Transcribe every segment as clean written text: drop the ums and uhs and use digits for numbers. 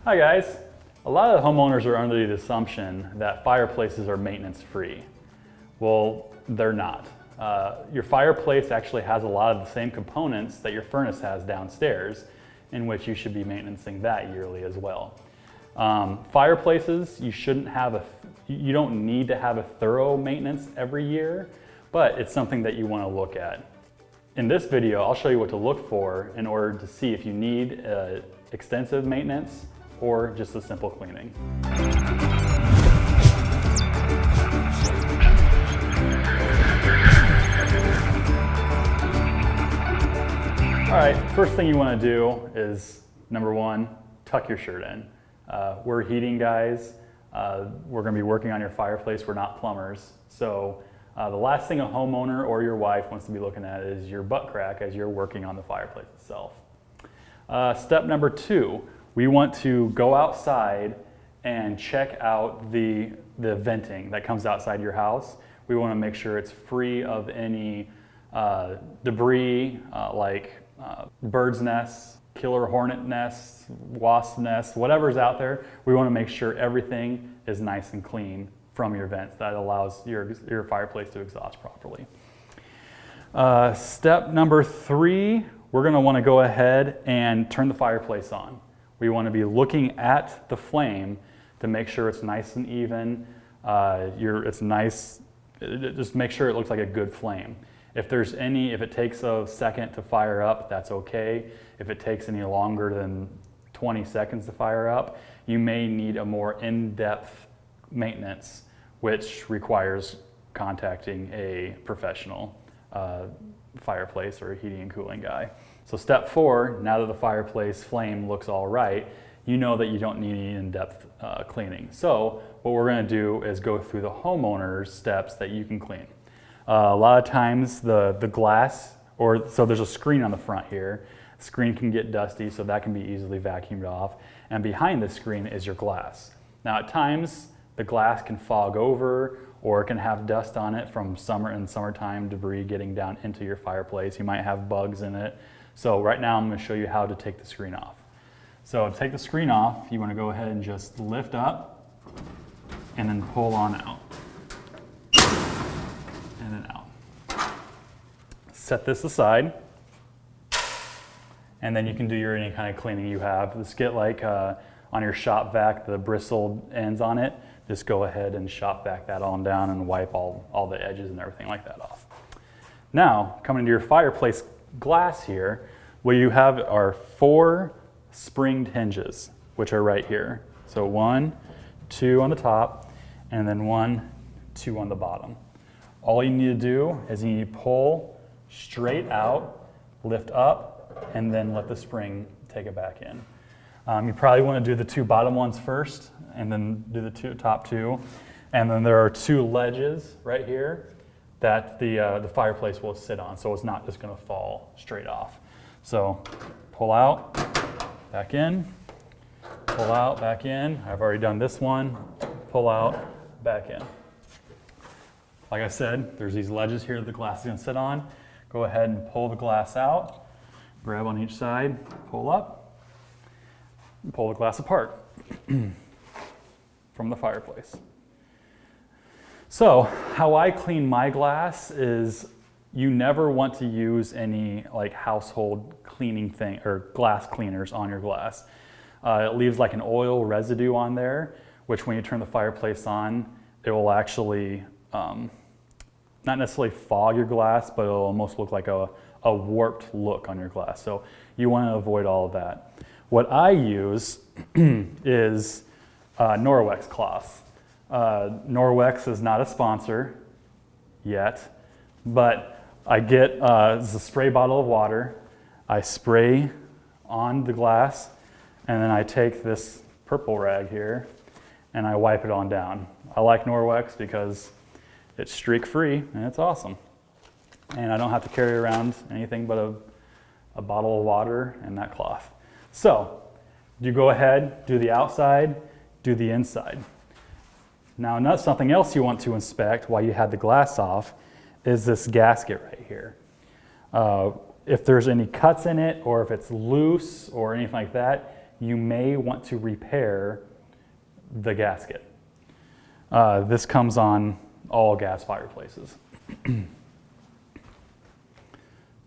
Hi guys. A lot of homeowners are under the assumption that fireplaces are maintenance free. Well, they're not. Your fireplace actually has a lot of the same components that your furnace has downstairs, in which you should be maintaining that yearly as well. Fireplaces, you don't need to have a thorough maintenance every year, but it's something that you want to look at. In this video, I'll show you what to look for in order to see if you need extensive maintenance or just a simple cleaning. All right, first thing you want to do is, number one, tuck your shirt in. We're heating guys. We're going to be working on your fireplace. We're not plumbers. So the last thing a homeowner or your wife wants to be looking at is your butt crack as you're working on the fireplace itself. Step number two, we want to go outside and check out the venting that comes outside your house. We want to make sure it's free of any debris like bird's nests, killer hornet nests, wasp nests, whatever's out there. We want to make sure everything is nice and clean from your vents. That allows your fireplace to exhaust properly. Step number three, we're going to want to go ahead and turn the fireplace on. We want to be looking at the flame to make sure it's nice and even. It's nice. Just make sure it looks like a good flame. If it takes a second to fire up, that's okay. If it takes any longer than 20 seconds to fire up, you may need a more in-depth maintenance, which requires contacting a professional fireplace or a heating and cooling guy. So step four, now that the fireplace flame looks all right, you know that you don't need any in-depth cleaning. So what we're going to do is go through the homeowner's steps that you can clean. A lot of times the glass, so there's a screen on the front here. The screen can get dusty, so that can be easily vacuumed off. And behind the screen is your glass. Now at times, the glass can fog over or it can have dust on it from summertime debris getting down into your fireplace. You might have bugs in it. So right now I'm going to show you how to take the screen off. So to take the screen off, you want to go ahead and just lift up and then pull on out. And then out. Set this aside. And then you can do any kind of cleaning you have. Let's get on your shop vac, the bristled ends on it. Just go ahead and shop vac that on down and wipe all the edges and everything like that off. Now, coming to your fireplace glass here, what you have are 4 springed hinges, which are right here. So 1, 2 on the top, and then 1, 2 on the bottom. All you need to do is you need to pull straight out, lift up, and then let the spring take it back in. You probably want to do the 2 bottom ones first, and then do the top 2. And then there are 2 ledges right here that the fireplace will sit on, so it's not just going to fall straight off. So pull out, back in, pull out, back in. I've already done this one. Pull out, back in. Like I said, there's these ledges here that the glass is going to sit on. Go ahead and pull the glass out, grab on each side, pull up, and pull the glass apart from the fireplace. So how I clean my glass is you never want to use any household cleaning thing or glass cleaners on your glass. It leaves like an oil residue on there, which when you turn the fireplace on, it will actually not necessarily fog your glass, but it'll almost look like a warped look on your glass. So you want to avoid all of that. What I use is Norwex cloth. Norwex is not a sponsor yet, but I get this is a spray bottle of water. I spray on the glass, and then I take this purple rag here and I wipe it on down. I like Norwex because it's streak free and it's awesome. And I don't have to carry around anything but a bottle of water and that cloth. So you go ahead, do the outside, do the inside. Now, something else you want to inspect while you have the glass off is this gasket right here. If there's any cuts in it or if it's loose or anything like that, you may want to repair the gasket. This comes on all gas fireplaces.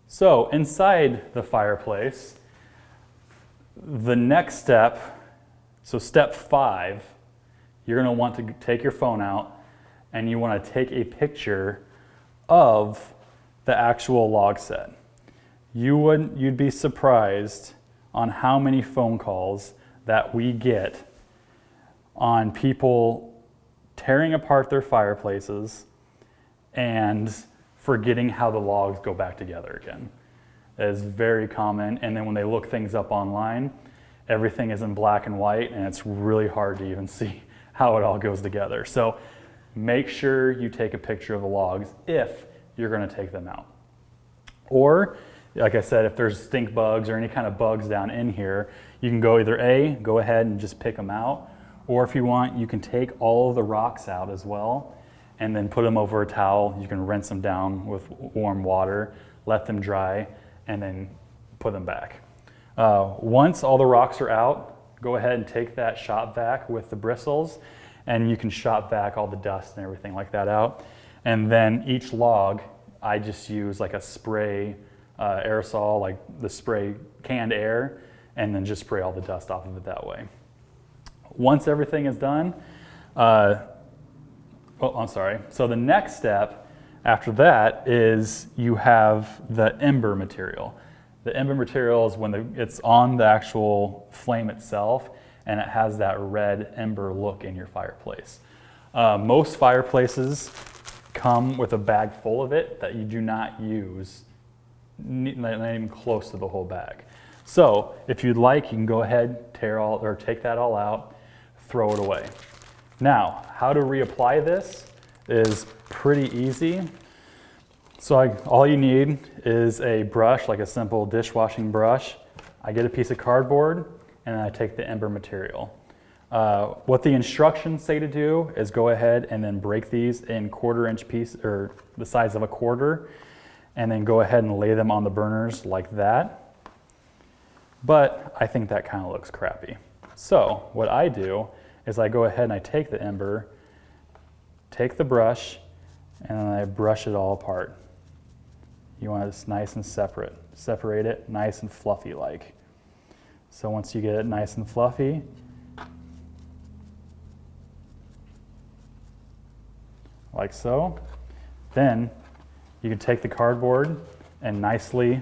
So inside the fireplace, the next step, so step 5, you're going to want to take your phone out and you want to take a picture of the actual log set. You'd be surprised on how many phone calls that we get on people tearing apart their fireplaces and forgetting how the logs go back together again. It is very common, and then when they look things up online, everything is in black and white, and it's really hard to even see how it all goes together. So make sure you take a picture of the logs if you're going to take them out. Or, like I said, if there's stink bugs or any kind of bugs down in here, you can go either A, go ahead and just pick them out, or if you want, you can take all of the rocks out as well and then put them over a towel. You can rinse them down with warm water, let them dry, and then put them back. Once all the rocks are out, go ahead and take that shop vac with the bristles, and you can shop vac all the dust and everything like that out. And then each log, I just use like a spray aerosol, like the spray canned air, and then just spray all the dust off of it that way. Once everything is done, so the next step after that is you have the ember material. The ember material is when it's on the actual flame itself, and it has that red ember look in your fireplace. Most fireplaces come with a bag full of it that you do not use, not even close to the whole bag. So if you'd like, you can go ahead, take that all out, throw it away. Now, how to reapply this is pretty easy. So all you need is a brush, like a simple dishwashing brush. I get a piece of cardboard and I take the ember material. What the instructions say to do is go ahead and then break these in 1/4-inch pieces, or the size of a quarter, and then go ahead and lay them on the burners like that. But I think that kind of looks crappy. So what I do is I go ahead and I take the ember, take the brush, and then I brush it all apart. You want it nice and separate it nice and fluffy like. So once you get it nice and fluffy, like so, then you can take the cardboard and nicely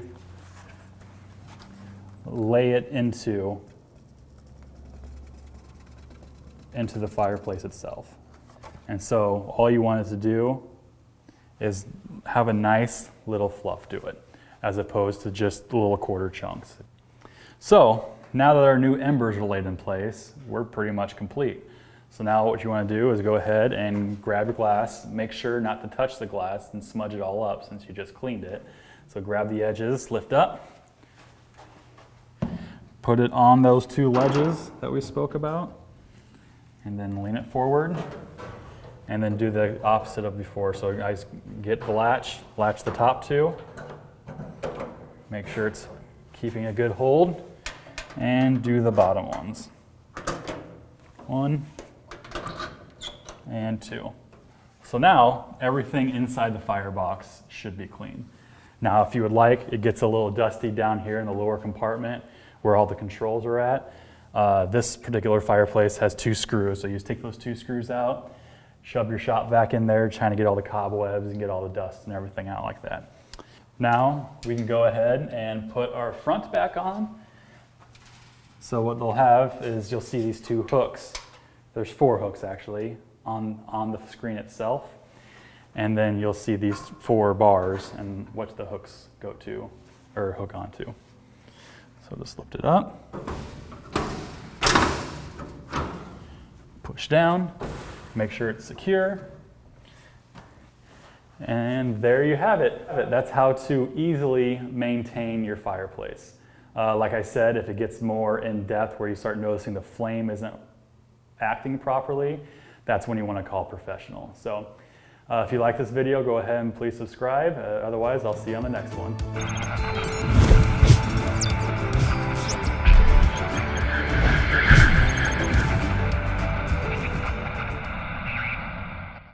lay it into the fireplace itself. And so all you want it to do is have a nice little fluff to it, as opposed to just little 1/4 chunks. So now that our new embers are laid in place, we're pretty much complete. So now what you want to do is go ahead and grab your glass. Make sure not to touch the glass and smudge it all up since you just cleaned it. So grab the edges, lift up, put it on those 2 ledges that we spoke about, and then lean it forward, and then do the opposite of before. So guys, get the latch the top 2, make sure it's keeping a good hold, and do the bottom ones. 1 and 2. So now everything inside the firebox should be clean. Now if you would like, it gets a little dusty down here in the lower compartment where all the controls are at. This particular fireplace has 2 screws, so you just take those 2 screws out, shove your shop vac in there, trying to get all the cobwebs and get all the dust and everything out like that. Now we can go ahead and put our front back on. So what they'll have is you'll see these 2 hooks. There's 4 hooks actually on the screen itself. And then you'll see these 4 bars and what the hooks go to, or hook onto. So just lift it up, push down, make sure it's secure, and there you have it. That's how to easily maintain your fireplace. Like I said, if it gets more in depth where you start noticing the flame isn't acting properly, that's when you want to call a professional. So if you like this video, go ahead and please subscribe. Otherwise, I'll see you on the next one.